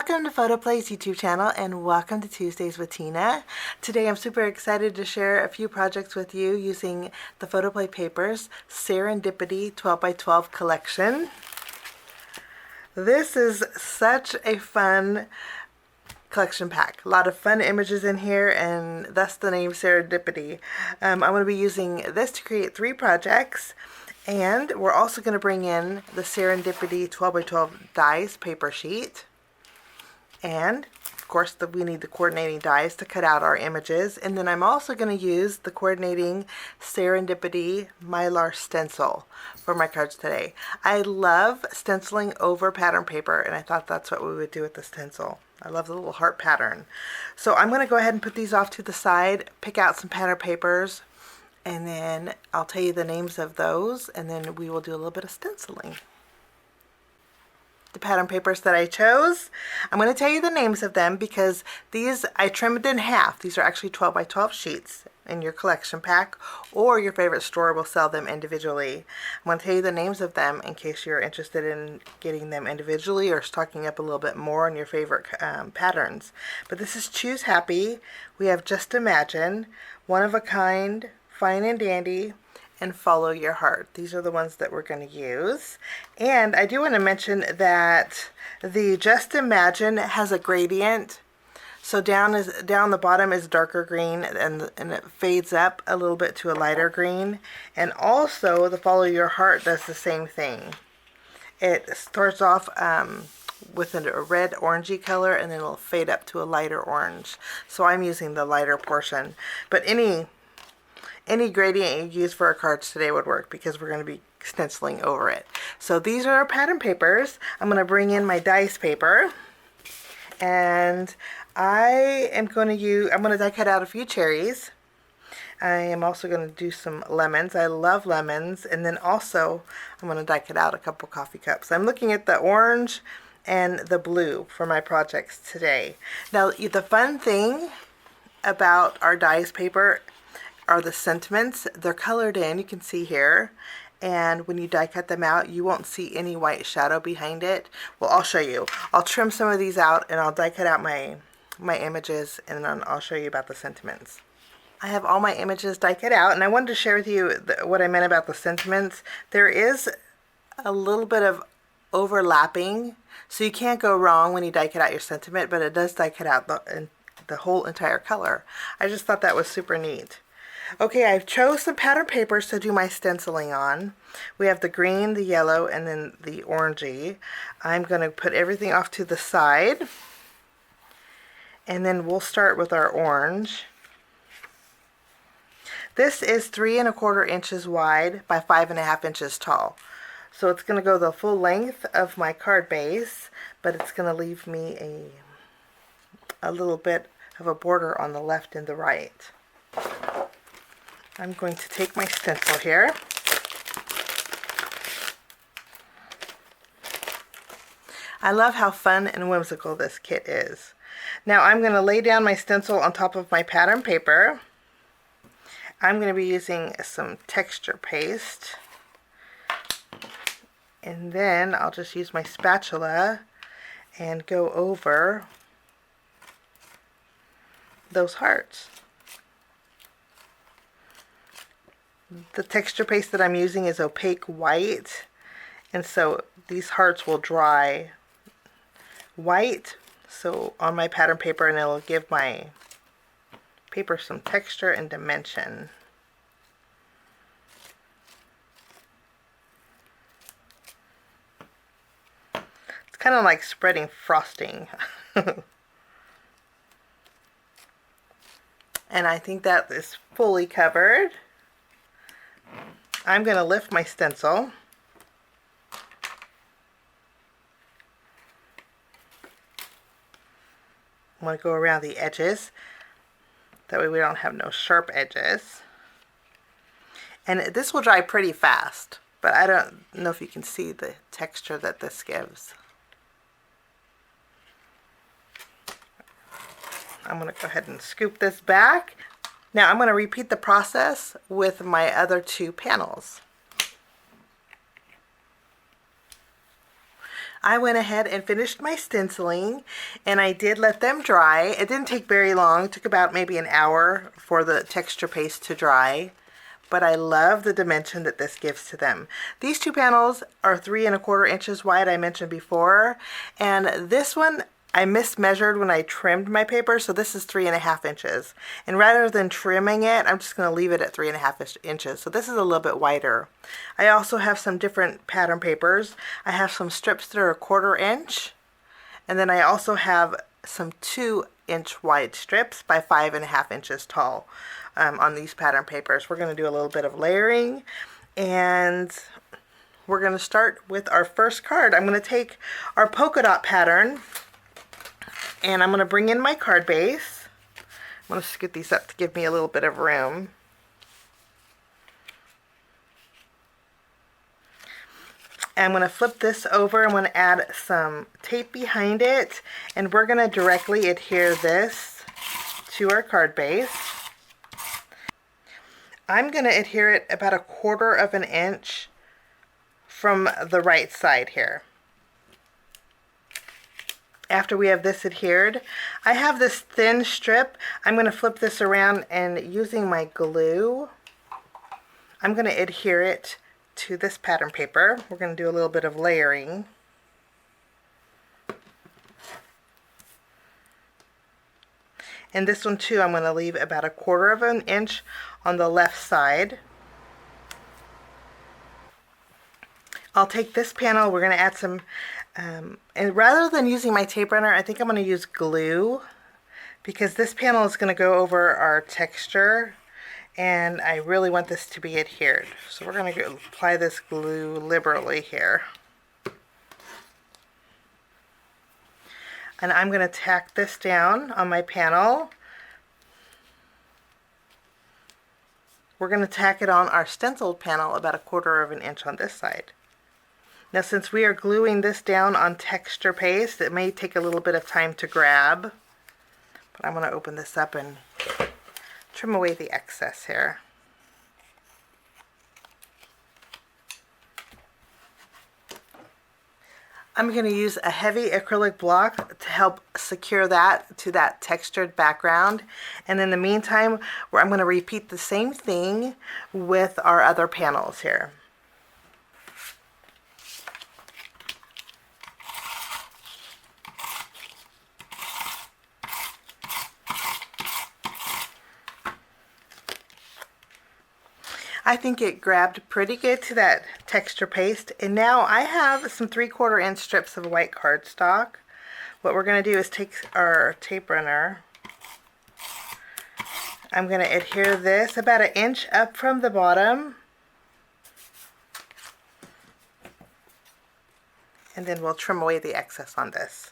Welcome to PhotoPlay's YouTube channel and welcome to Tuesdays with Tina. Today I'm super excited to share a few projects with you using the PhotoPlay Papers Serendipity 12x12 collection. This is such a fun collection pack. A lot of fun images in here, and that's the name Serendipity. I'm going to be using this to create 3 projects, and we're also going to bring in the Serendipity 12x12 dies paper sheet. And of course we need the coordinating dies to cut out our images, and then I'm also going to use the coordinating Serendipity Mylar stencil for my cards today. I love stenciling over pattern paper, and I thought that's what we would do with the stencil. I love the little heart pattern. So I'm going to go ahead and put these off to the side, pick out some pattern papers, and then I'll tell you the names of those, and then we will do a little bit of stenciling. The pattern papers that I chose, I'm going to tell you the names of them because these I trimmed in half. These are actually 12x12 sheets in your collection pack, or your favorite store will sell them individually. I'm going to tell you the names of them in case you're interested in getting them individually or stocking up a little bit more on your favorite patterns. But this is Choose Happy. We have Just Imagine, One of a Kind, Fine and Dandy, and Follow Your Heart. These are the ones that we're going to use. And I do want to mention that the Just Imagine has a gradient. So down the bottom is darker green, and it fades up a little bit to a lighter green. And also the Follow Your Heart does the same thing. It starts off with a red orangey color, and then it'll fade up to a lighter orange. So I'm using the lighter portion, but any gradient you use for our cards today would work because we're going to be stenciling over it. So these are our pattern papers. I'm going to bring in my dice paper, and I'm going to die cut out a few cherries. I am also going to do some lemons. I love lemons. And then also I'm going to die cut out a couple coffee cups. I'm looking at the orange and the blue for my projects today. Now the fun thing about our dice paper are the sentiments. They're colored in, you can see here, and when you die cut them out you won't see any white shadow behind it. Well, I'll show you. I'll trim some of these out and I'll die cut out my images, and then I'll show you about the sentiments. I have all my images die cut out, and I wanted to share with you what I meant about the sentiments. There is a little bit of overlapping, so you can't go wrong when you die cut out your sentiment, but it does die cut out the whole entire color. I just thought that was super neat. Okay, I've chose some pattern papers to do my stenciling on. We have the green, the yellow, and then the orangey. I'm going to put everything off to the side, and then we'll start with our orange. This is 3 1/4 inches wide by 5 1/2 inches tall. So it's going to go the full length of my card base, but it's going to leave me a little bit of a border on the left and the right. I'm going to take my stencil here. I love how fun and whimsical this kit is. Now I'm going to lay down my stencil on top of my pattern paper. I'm going to be using some texture paste. And then I'll just use my spatula and go over those hearts. The texture paste that I'm using is opaque white, and so these hearts will dry white on my pattern paper, and it'll give my paper some texture and dimension. It's kind of like spreading frosting. And I think that is fully covered. I'm going to lift my stencil. I'm going to go around the edges. That way we don't have no sharp edges. And this will dry pretty fast, but I don't know if you can see the texture that this gives. I'm going to go ahead and scoop this back. Now I'm going to repeat the process with my other 2 panels. I went ahead and finished my stenciling, and I did let them dry. It didn't take very long. It took about maybe an hour for the texture paste to dry. But I love the dimension that this gives to them. These two panels are 3¼ inches wide, I mentioned before, and this one I mismeasured when I trimmed my paper, so this is 3½ inches. And rather than trimming it, I'm just going to leave it at 3½ inches. So this is a little bit wider. I also have some different pattern papers. I have some strips that are 1/4 inch, and then I also have some 2-inch wide strips by 5½ inches tall. On these pattern papers. We're going to do a little bit of layering, and we're going to start with our first card. I'm going to take our polka dot pattern, and I'm going to bring in my card base. I'm going to scoot these up to give me a little bit of room. And I'm going to flip this over. I'm going to add some tape behind it, and we're going to directly adhere this to our card base. I'm going to adhere it about 1/4 inch from the right side here. After we have this adhered, I have this thin strip. I'm going to flip this around, and using my glue, I'm going to adhere it to this pattern paper. We're going to do a little bit of layering. And this one too, I'm going to leave about 1/4 inch on the left side. I'll take this panel, we're going to add some, and rather than using my tape runner, I think I'm going to use glue, because this panel is going to go over our texture, and I really want this to be adhered. So we're going to apply this glue liberally here. And I'm going to tack this down on my panel. We're going to tack it on our stenciled panel about 1/4 inch on this side. Now, since we are gluing this down on texture paste, it may take a little bit of time to grab, but I'm going to open this up and trim away the excess here. I'm going to use a heavy acrylic block to help secure that to that textured background. And in the meantime, I'm going to repeat the same thing with our other panels here. I think it grabbed pretty good to that texture paste, and now I have some 3/4 inch strips of white cardstock. What we're going to do is take our tape runner. I'm going to adhere this about 1 inch up from the bottom, and then we'll trim away the excess on this.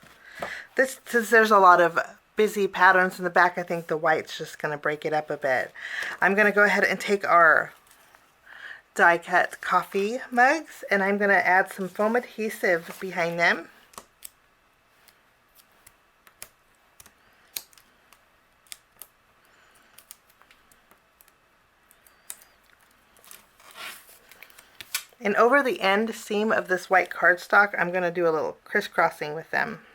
Since there's a lot of busy patterns in the back, I think the white's just going to break it up a bit. I'm going to go ahead and take our die cut coffee mugs, and I'm going to add some foam adhesive behind them. And over the end seam of this white cardstock, I'm going to do a little crisscrossing with them.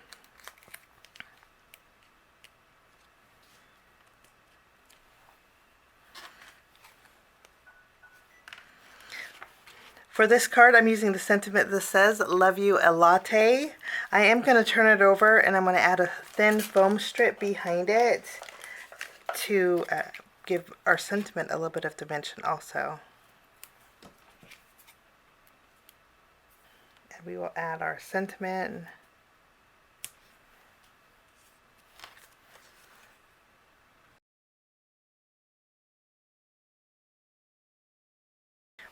For this card, I'm using the sentiment that says, "Love you a latte." I am going to turn it over, and I'm going to add a thin foam strip behind it to give our sentiment a little bit of dimension also. And we will add our sentiment.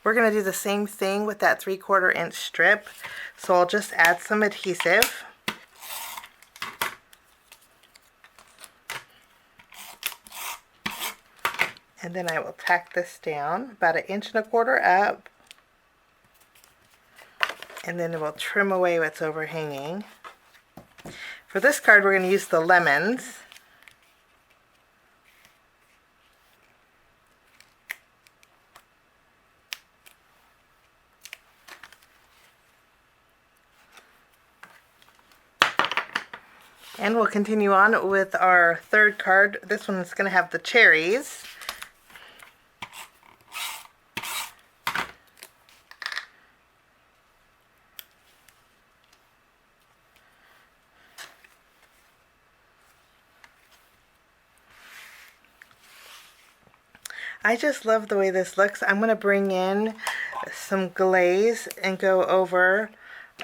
We're going to do the same thing with that 3/4 inch strip. So I'll just add some adhesive. And then I will tack this down about 1.25 inches up. And then we'll trim away what's overhanging. For this card, we're going to use the lemons. And we'll continue on with our third card. This one is going to have the cherries. I just love the way this looks. I'm going to bring in some glaze and go over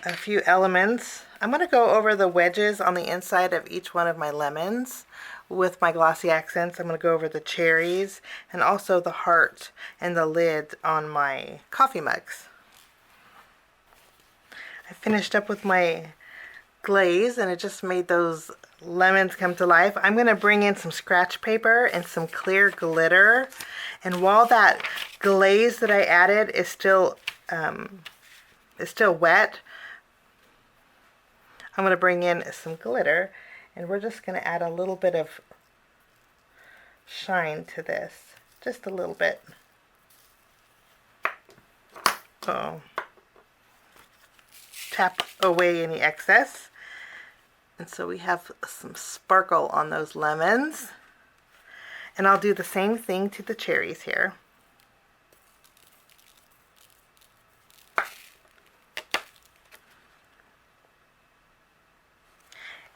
a few elements. I'm going to go over the wedges on the inside of each one of my lemons with my glossy accents. I'm going to go over the cherries and also the heart and the lid on my coffee mugs. I finished up with my glaze and it just made those lemons come to life. I'm going to bring in some scratch paper and some clear glitter, and while that glaze that I added is still wet, I'm going to bring in some glitter, and we're just going to add a little bit of shine to this, just a little bit. So tap away any excess. And so we have some sparkle on those lemons. And I'll do the same thing to the cherries here.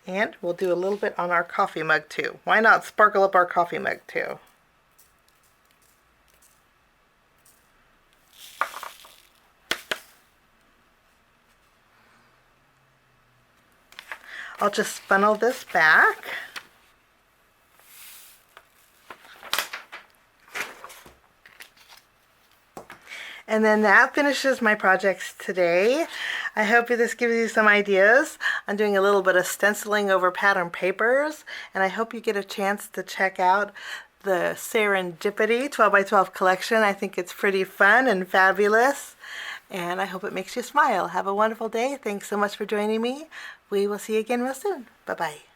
And we'll do a little bit on our coffee mug too. Why not sparkle up our coffee mug too? I'll just funnel this back. And then that finishes my projects today. I hope this gives you some ideas. I'm doing a little bit of stenciling over pattern papers, and I hope you get a chance to check out the Serendipity 12x12 collection. I think it's pretty fun and fabulous, and I hope it makes you smile. Have a wonderful day. Thanks so much for joining me. We will see you again real soon. Bye-bye.